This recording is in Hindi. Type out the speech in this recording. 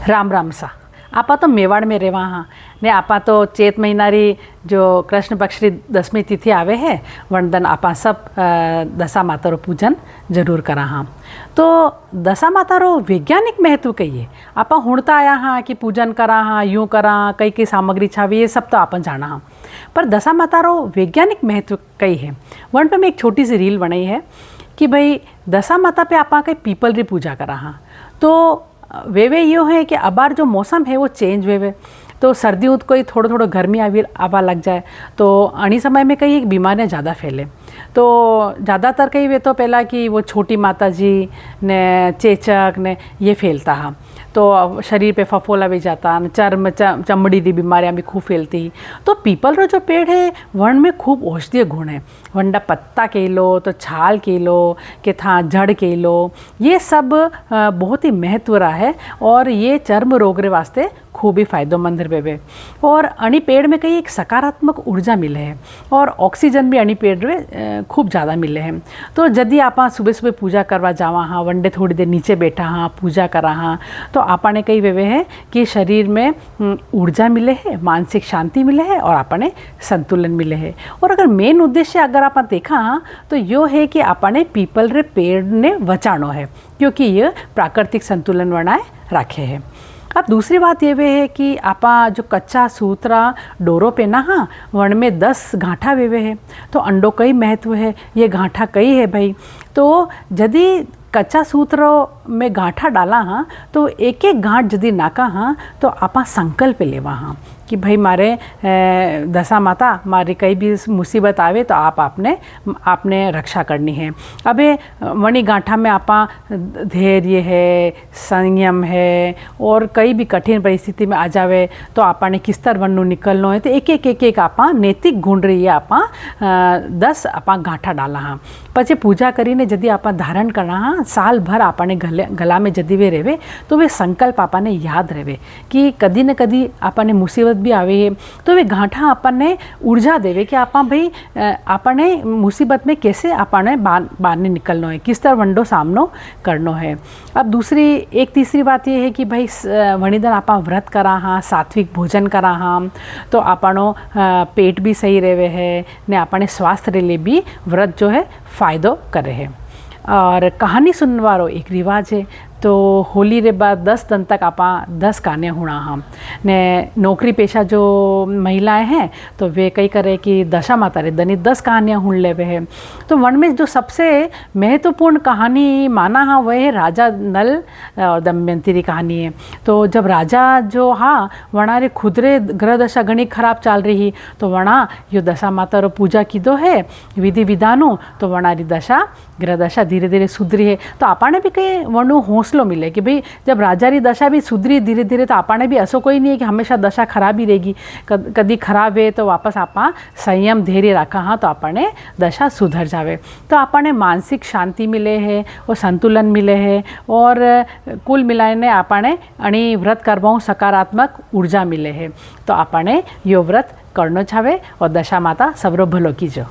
राम राम सा आपा तो मेवाड़ में रहवा हाँ ने आपा तो चेत महीनारी जो कृष्ण पक्ष री 10वीं तिथि आवे है वनदन आपा सब दशा मातारो पूजन जरूर करा हाँ। तो दशा मातारो वैज्ञानिक महत्व कहिए आपा हुणता आया हाँ कि पूजन करा हाँ यूँ करा कई कई सामग्री छावी ये सब तो आपन जाना हाँ, पर दशा मातारो वैज्ञानिक महत्व कई है। वन पे मैं एक छोटी सी रील बनाई है कि भाई दशा माता पे आपा कई पीपल री पूजा करा हाँ। तो वे यो है कि अबार जो मौसम है वो चेंज वे तो सर्दी उत कोई थोड़ा थोड़ा गर्मी आवा लग जाए तो अणी समय में कई बीमारियाँ ज़्यादा फैले। तो ज़्यादातर कई वे तो पहला कि वो छोटी माता जी ने चेचक ने ये फैलता हाँ, तो शरीर पे फफोला भी जाता न चमड़ी की बीमारियाँ भी खूब फैलती। तो पीपल रो जो पेड़ है वन में खूब औषधीय गुण है। वंडा पत्ता के लो तो छाल के लो के था जड़ के लो ये सब बहुत ही महत्व रहा है और ये चर्म रोग रे वास्ते खूब ही फायदेमंद रहे। और अणी पेड़ में कई एक सकारात्मक ऊर्जा मिले है और ऑक्सीजन भी अणी पेड़ में खूब ज़्यादा मिले हैं। तो यदि आप सुबह सुबह पूजा करवा जावा हाँ वनडे थोड़ी देर नीचे बैठा हाँ पूजा करा हाँ तो आपने कई वे है कि शरीर में ऊर्जा मिले है, मानसिक शांति मिले है और आपने संतुलन मिले है। और अगर मेन उद्देश्य अगर आप देखा हाँ तो यो है कि आपने पीपल रे पेड़ ने बचानो है क्योंकि ये प्राकृतिक संतुलन बनाए रखे है। अब दूसरी बात ये वे है कि आपा जो कच्चा सूत्रा डोरो पे ना हाँ वन में 10 गांठा वे है तो अंडों कई महत्व है, ये गांठा कई है भाई। तो यदि कच्चा सूत्रों में गांठा डाला हाँ तो एक एक गांठ यदि नाका हाँ तो आपा संकल्प लेवा हाँ कि भाई मारे दशा माता मारी कई भी मुसीबत आवे तो आप आपने रक्षा करनी है। अबे वनी गांठा में आपा धैर्य है, संयम है और कई भी कठिन परिस्थिति में आ जावे तो आपने किस तरह वनु निकलनो है तो एक आपा नैतिक गुण रही है आपा 10 आपा गांठा डाला हाँ। पचे पूजा करीने यदि आपा धारण करना हाँ साल भर आपने गला में यदि वे रहे तो वे संकल्प आपने याद रहे कि कदी न कदी आपने मुसीबत भी आवे है तो वे गांठा आपने ऊर्जा देवे कि आपा भाई आपने मुसीबत में कैसे आपने बाहर निकलना है, किस तरह वंडो सामनो करनो है। अब तीसरी बात ये है कि भाई वणिदन आपा व्रत करा हाँ, सात्विक भोजन करा हाँ तो आपनो पेट भी सही रहे है ने आपने स्वास्थ्य रे लिए भी व्रत जो है फायदो करे है। और कहानी सुनने वालों एक रिवाज है तो होली रे बाद 10 दिन तक आपा 10 कहानियाँ हुणा हम ने नौकरी पेशा जो महिलाएं हैं तो वे कई करे कि दशा माता रे दनी 10 कहानियाँ हुण लेवे है। तो वन में जो सबसे महत्वपूर्ण कहानी माना हाँ वह है राजा नल और दमयंती री कहानी है। तो जब राजा जो हाँ वणारे खुदरे ग्रह दशा घनी खराब चल रही तो वणा यो दशा माता रो पूजा कीधो है विधि विधानो तो वणारी दशा ग्रह दशा धीरे धीरे सुधरी है। तो आपने भी कई वनु हौसलो मिले कि भाई जब राजा री दशा भी सुधरी धीरे धीरे तो आपने भी ऐसा कोई नहीं है कि हमेशा दशा खराब ही रहेगी, कदी खराब है तो वापस आपा संयम धैर्य रखा हाँ तो आपने दशा सुधर जावे। तो आपने मानसिक शांति मिले है और संतुलन मिले है और कुल मिलाने आपने अणी व्रत करवाऊँ सकारात्मक ऊर्जा मिले है। तो आपने यो व्रत करनो छावे और दशा माता सबरो भलो कीजो।